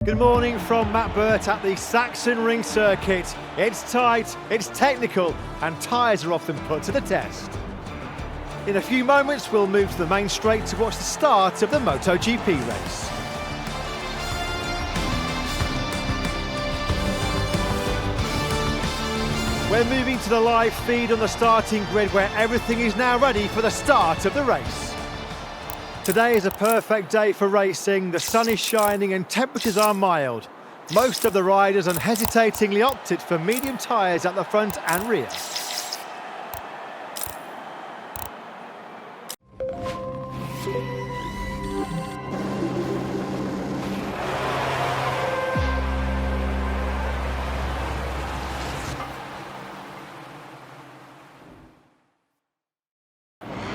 Good morning from Matt Burt at the Saxon Ring Circuit. It's tight, it's technical, and tyres are often put to the test. In a few moments, we'll move to the main straight to watch the start of the MotoGP race. We're moving to the live feed on the starting grid where everything is now ready for the start of the race. Today is a perfect day for racing. The sun is shining and temperatures are mild. Most of the riders unhesitatingly opted for medium tyres at the front and rear.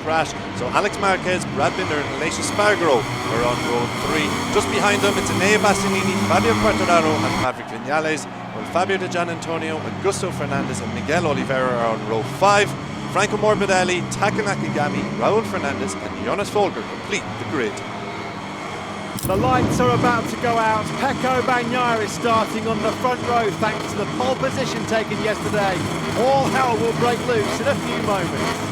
Crash. So Alex Marquez, Brad Binder and Aleix Espargaro are on road 3. Just behind them it's Enea Bastianini, Fabio Quartararo and Maverick Vinales, while Fabio De Gianantonio, Augusto Fernandez and Miguel Oliveira are on row 5. Franco Morbidelli, Taka Nakagami, Raul Fernandez and Jonas Folger complete the grid. The lights are about to go out. Pecco Bagnaia is starting on the front row thanks to the pole position taken yesterday. All hell will break loose in a few moments.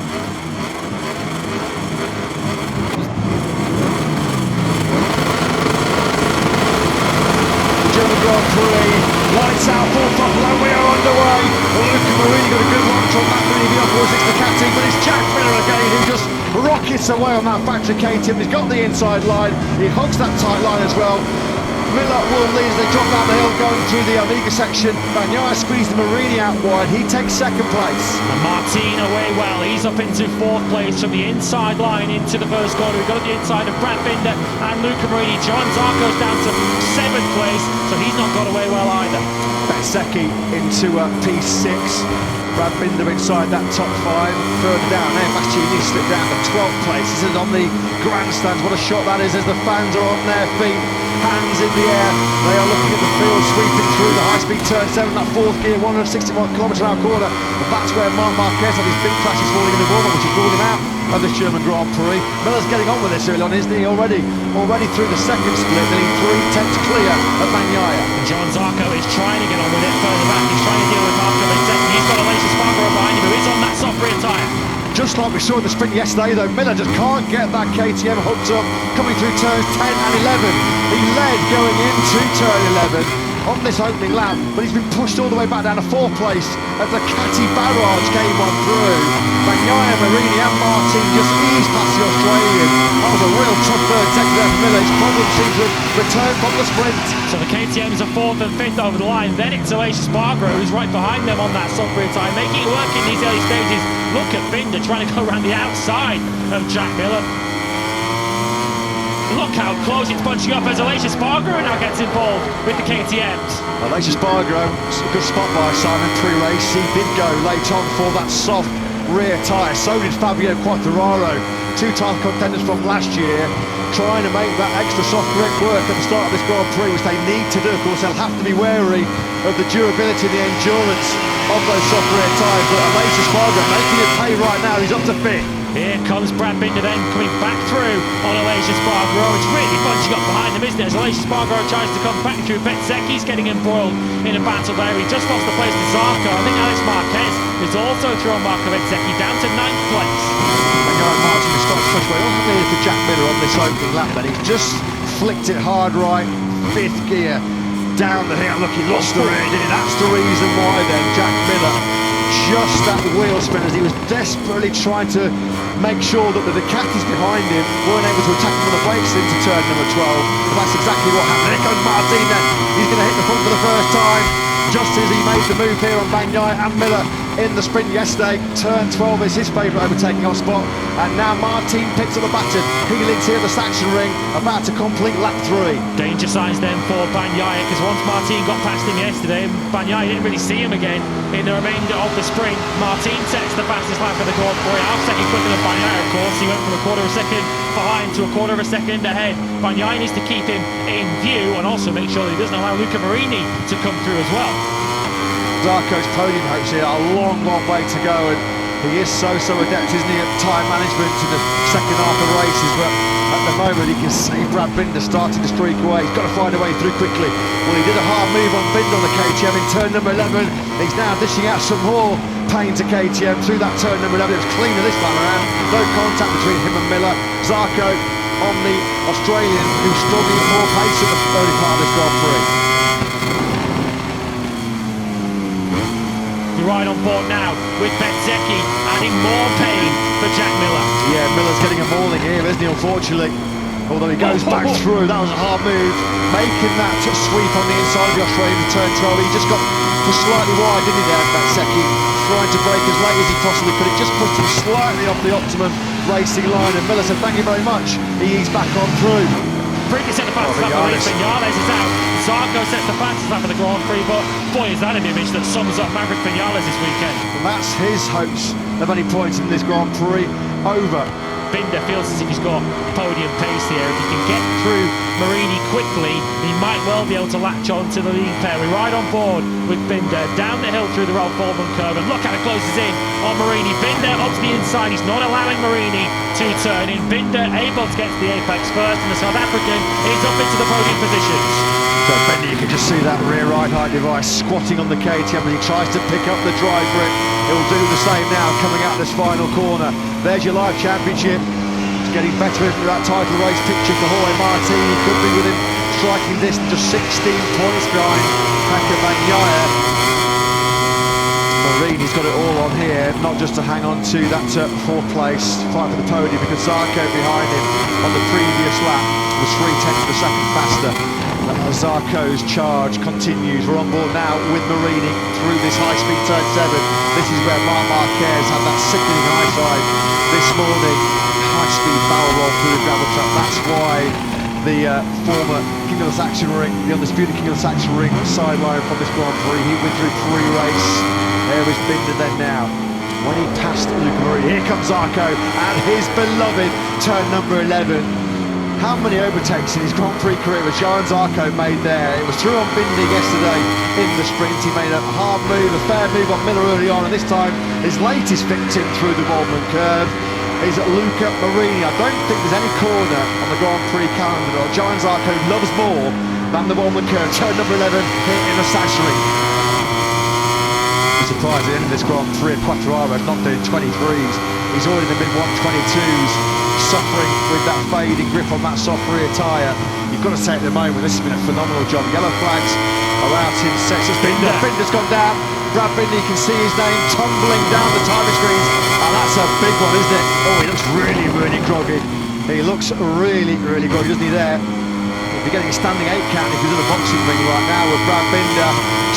Grand Prix, lights out, full throttle, and we are underway. Luca Marini got a good launch on that leading up towards Ducati, but it's Jack Miller again who just rockets away on that factory KTM. He's got the inside line, he hugs that tight line as well. Miller will lead as they drop down the hill going through the Amiga section. Bagnaia squeezed the Marini out wide, he takes second place. And Martin away well, he's up into fourth place from the inside line into the first corner. We've got at the inside of Brad Binder and Luca Marini. John Zarco's down to seventh place, so he's not got away well either. Bezzecchi into P6. Brad Binder inside that top 5. Further down there, Bastianini slipped down to 12th place. This is on the grandstands. What a shot that is as the fans are on their feet. Hands in the air. They are looking at the field, sweeping through the high-speed turn 7, that fourth gear, 161km/h corner. And that's where Marc Marquez had his big crashes falling in the warm-up, which has ruled him out of this German Grand Prix. Miller's getting on with this early on, isn't he? Already through the second split, nearly 3/10 clear of Bagnaia. John Zarco is trying to get on with it further back. He's trying to deal with Marco Bezzecchi. He's got Aleix Espargaro behind him, who is on that soft rear tyre. Just like we saw in the sprint yesterday though, Miller just can't get that KTM hooked up, coming through turns 10 and 11. He led going into turn 11 on this opening lap, but he's been pushed all the way back down to 4th place as the Cati barrage came on through. Bagnaia, Marini and Martin just eased past the Australian. That was a real tough third sector there for Miller. His problems seem to have returned from the sprint. So the KTMs are 4th and 5th over the line. Then it's Aleix Espargaro who's right behind them on that soft rear tyre, making it work in these early stages. Look at Binder trying to go around the outside of Jack Miller. Look how close it's bunching up as Aleix Espargaro now gets involved with the KTMs. Aleix Espargaro, a good spot by Simon pre-race. He did go late on for that soft rear tyre. So did Fabio Quartararo, 2-time contenders from last year, trying to make that extra soft grip work at the start of this Grand Prix, which they need to do. Of course, they'll have to be wary of the durability and the endurance of those soft rear tyres, but Aleix Espargaro making it pay right now. He's up to 5th. Here comes Brad Binder then coming back through on Aleix Espargaro. It's really bunching up behind him, isn't it? As Aleix Espargaro tries to come back through. Bezzecchi's getting embroiled in a battle there. He just lost the place to Zarco. I think Alex Marquez is also through on Marco Bezzecchi down to 9th place. Bagnaia Martin has started such way. Wasn't needed for Jack Miller on this opening lap, but he's just flicked it hard right, 5th gear. Down the hill, look, he lost the rear, did he? That's the reason why then Jack Miller just that wheel spin as he was desperately trying to make sure that the Ducatis behind him weren't able to attack him on the brakes into turn number 12. But that's exactly what happened. Here comes Martin then. He's going to hit the front for the first time. Just as he made the move here on Bagnaia and Miller in the sprint yesterday. Turn 12 is his favourite overtaking off spot. And now Martin picks up the baton. Heelings here at the Saxon Ring, about to complete lap 3. Danger signs then for Bagnaia, because once Martin got past him yesterday, Bagnaia didn't really see him again in the remainder of the sprint. Martin sets the fastest lap of the Grand Prix, half second quicker than Bagnaia, of course. He went from a quarter of a second behind to a quarter of a second ahead. Bagnaia needs to keep him in view and also make sure that he doesn't allow Luca Marini to come through as well. Zarco's podium hopes here, a long way to go, and he is so adept, isn't he, at time management in the second half of races, but at the moment. You can see Brad Binder starting to streak away. He's got to find a way through quickly. Well, he did a hard move on Binder on the KTM in turn number 11. He's now dishing out some more pain to KTM through that turn number 11. It was cleaner this time around. No contact between him and Miller. Zarco on the Australian, who's struggling for pace at the early part of this Grand Prix. We ride on board now with Bezzecchi adding more pain for Jack Miller. Yeah, Miller's getting a mauling here, isn't he, unfortunately? Although he goes back through, that was a hard move. Making that sweep on the inside of the Australian to turn 12. He just got slightly wide, didn't he, there, Bezzecchi? Trying to break as late as he possibly could. It just pushed him slightly off the optimum racing line, and Miller said, thank you very much. He eased back on through. Previous set the fastest lap of the race, Vinales is out. Zarco sets the fastest lap of the Grand Prix, but boy, is that an image that sums up Maverick Vinales this weekend. And that's his hopes of any points in this Grand Prix over. Binder feels as if he's got podium pace here. If he can get through Marini quickly, he might well be able to latch on to the lead pair. We ride on board with Binder down the hill through the Ralph Baldwin curve, and look how it closes in on Marini. Binder up to the inside. He's not allowing Marini to turn in. Binder able to get to the apex first, and the South African is up into the podium positions. So Binder, you can just see that rear ride height device squatting on the KTM, and he tries to pick up the drive grip. He'll do the same now coming out this final corner. There's your live championship. It's getting better into that title race picture for Jorge Martin. He could be within striking distance, just 16 points behind Pecco Bagnaia. Marini's got it all on here, not just to hang on to that fourth place fight for the podium, because Zarco behind him on the previous lap was 3/10 of a second faster. Zarco's charge continues. We're on board now with Marini through this high-speed turn 7. This is where Marc Marquez had that sickening high side this morning. High-speed barrel roll through the gravel trap. That's why the former King of the Saxon Ring, the undisputed King of the Saxon Ring, sidelined from this Grand Prix. He withdrew pre-race. There is Binder then now. When he passed Luca Marini, here comes Zarco and his beloved turn number 11. How many overtakes in his Grand Prix career was Johan Zarco made there? It was through on Bindi yesterday in the sprint. He made a hard move, a fair move on Miller early on, and this time his latest victim through the Waldman curve is Luca Marini. I don't think there's any corner on the Grand Prix calendar that Johan Zarco loves more than the Waldman curve. Turn number 11 here in the Saxon Ring. I'm surprised at the end of this Grand Prix at Quattraro not doing 23s. He's already in the mid-122s, suffering with that fading grip on that soft rear tyre. You've got to say at the moment, this has been a phenomenal job. Yellow flags are out in sections. Binder's gone down. Brad Binder, you can see his name tumbling down the timing screens. And that's a big one, isn't it? Oh, he looks really, really groggy. He looks really, really groggy, doesn't he, there? He'll be getting a standing 8 count if he's in a boxing ring right now with Brad Binder.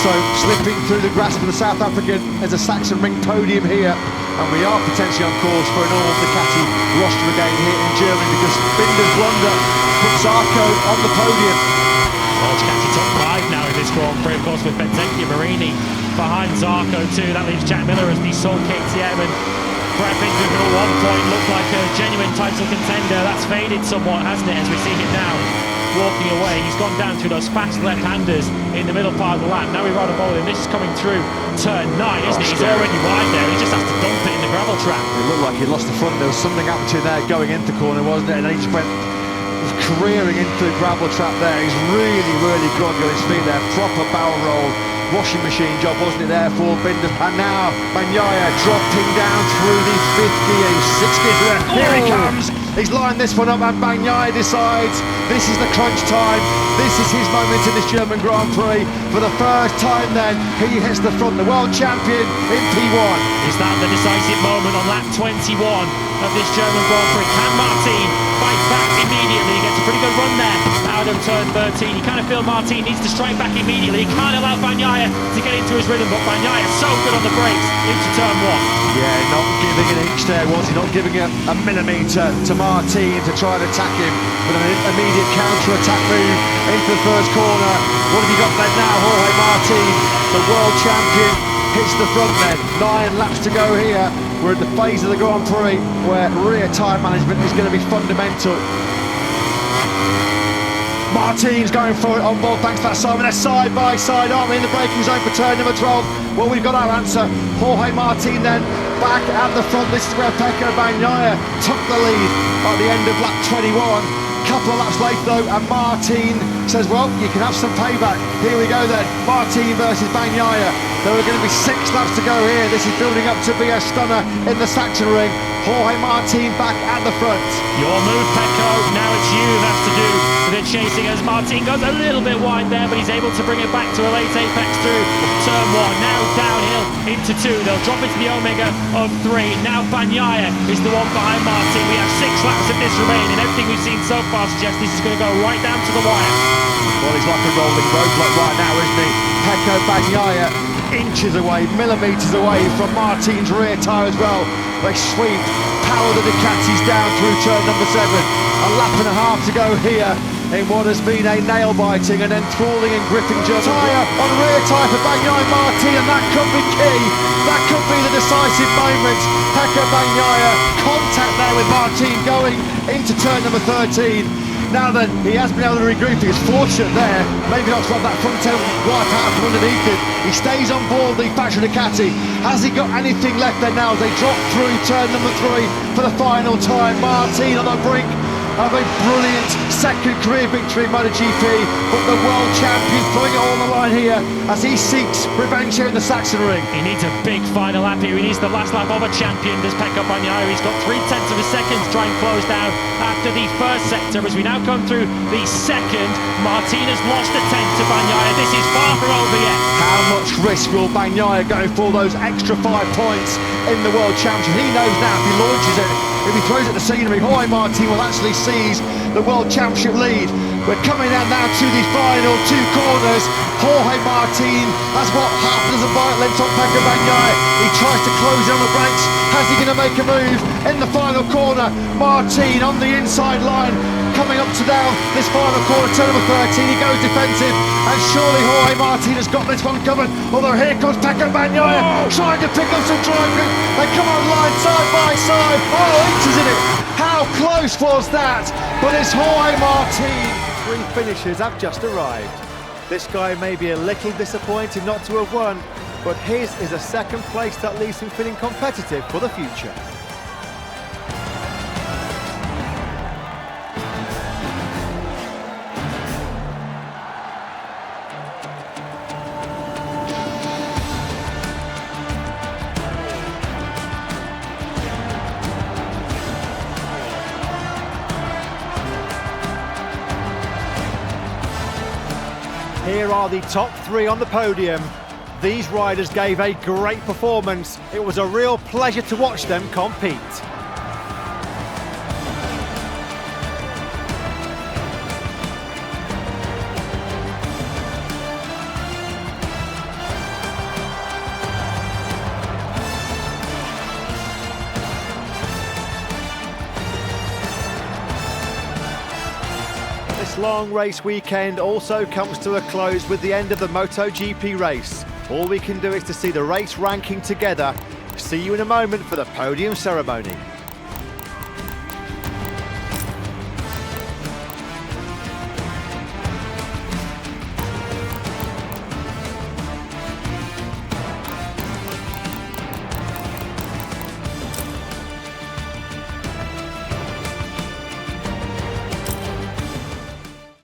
So, slipping through the grasp of the South African as a Saxon Ring podium here. And we are potentially on course for an all-Ducati roster again here in Germany, because Binder's blunder puts Zarco on the podium. Well, Ducati top 5 now in this Grand Prix, of course, with Bezzecchi and Marini behind Zarco too. That leaves Jack Miller as the sole KTM, and Brad Binder, who at one point looked like a genuine title contender, that's faded somewhat, hasn't it, as we see him now walking away. He's gone down through those fast left-handers in the middle part of the lap. Now we ride a ball, and this is coming through turn 9, isn't it? He's already wide there. He just has to dump it in the gravel trap. It looked like he lost the front. There was something happened to him there going into the corner, wasn't it? And then he just went careering into the gravel trap there. He's really, really groggy on his feet there. Proper barrel roll. Washing machine job, wasn't it, there for Binder? And now Bagnaia dropping down through the 5th gear. 6 gears left. Here he comes. He's lined this one up, and Bagnaia decides this is the crunch time. This is his moment in this German Grand Prix. For the first time then, he hits the front, the world champion in P1. Is that the decisive moment on lap 21 of this German Grand Prix? Can Martin fight back immediately? He gets a pretty good run there out of turn 13. You kind of feel Martin needs to strike back immediately. He can't allow Bagnaia to get into his rhythm, but Bagnaia is so good on the brakes into turn 1. Yeah, not giving an inch there, was he? Not giving a millimetre to Martin to try and attack him with an immediate counter-attack move into the first corner. What have you got then now? Jorge Martin, the world champion, hits the front then. 9 laps to go here. We're at the phase of the Grand Prix where rear tyre management is going to be fundamental. Martin's going for it on board, thanks to that side. They're side by side, aren't we, in the braking zone for turn number 12? Well, we've got our answer. Jorge Martin then back at the front. This is where Pecco Bagnaia took the lead at the end of lap 21. Couple of laps later though, and Martin says, well, you can have some payback. Here we go then, Martin versus Bagnaia. There are going to be 6 laps to go here. This is building up to be a stunner in the Saxon ring. Jorge Martin back at the front. Your move, Pecco. Now it's you who has to do the chasing as Martin goes a little bit wide there, but he's able to bring it back to a late apex through turn 1. Now downhill into 2. They'll drop into the omega of 3. Now Bagnaia is the one behind Martin. We have 6 laps of this remaining, and everything we've seen so far suggests this is going to go right down to the wire. Well, he's like a rolling roadblock right now, isn't he? Pecco Bagnaia inches away, millimetres away from Martin's rear tyre as well. They sweep, power the Ducatis down through turn number 7. A lap and a half to go here in what has been a nail-biting and enthralling and gripping journey. Tyre on rear tyre for Bagnaia Martin, and that could be key. That could be the decisive moment. Pecco Bagnaia, contact there with Martin going into turn number 13. Now then, he has been able to regroup. He was fortunate there, maybe not to have that front tail wipe out from underneath him. He stays on board the factory Ducati. Has he got anything left there now as they drop through turn number 3 for the final time? Martin on the brink of a brilliant second career victory in MotoGP, but the world champion throwing it all on the line here as he seeks revenge here in the Saxon ring. He needs a big final lap here. He needs the last lap of a champion. Does Pecco Bagnaia. He's got 0.3 of a second to try and close down after the first sector. As we now come through the second, Martin has lost a tenth to Bagnaia. This is far from over yet. How much risk will Bagnaia go for those extra 5 points in the world championship? He knows now if he launches it, if he throws it at the scenery, Jorge Martin will actually seize the world championship lead. We're coming down now to the final 2 corners. Jorge Martin has what, half a dozen bike lengths on Pecco Bagnaia. He tries to close in on the brakes. Has he going to make a move in the final corner? Martin on the inside line, coming up to down this final corner, turn number 13. He goes defensive, and surely Jorge Martin has got this one covered. Although here comes Pecco Bagnaia trying to pick up some drive grip. They come online side by side. Oh, inches in it. How close was that? But it's Jorge Martin. 3 finishers have just arrived. This guy may be a little disappointed not to have won, but his is a second place that leaves him feeling competitive for the future. Here are the top 3 on the podium. These riders gave a great performance. It was a real pleasure to watch them compete. This long race weekend also comes to a close with the end of the MotoGP race. All we can do is to see the race ranking together. See you in a moment for the podium ceremony.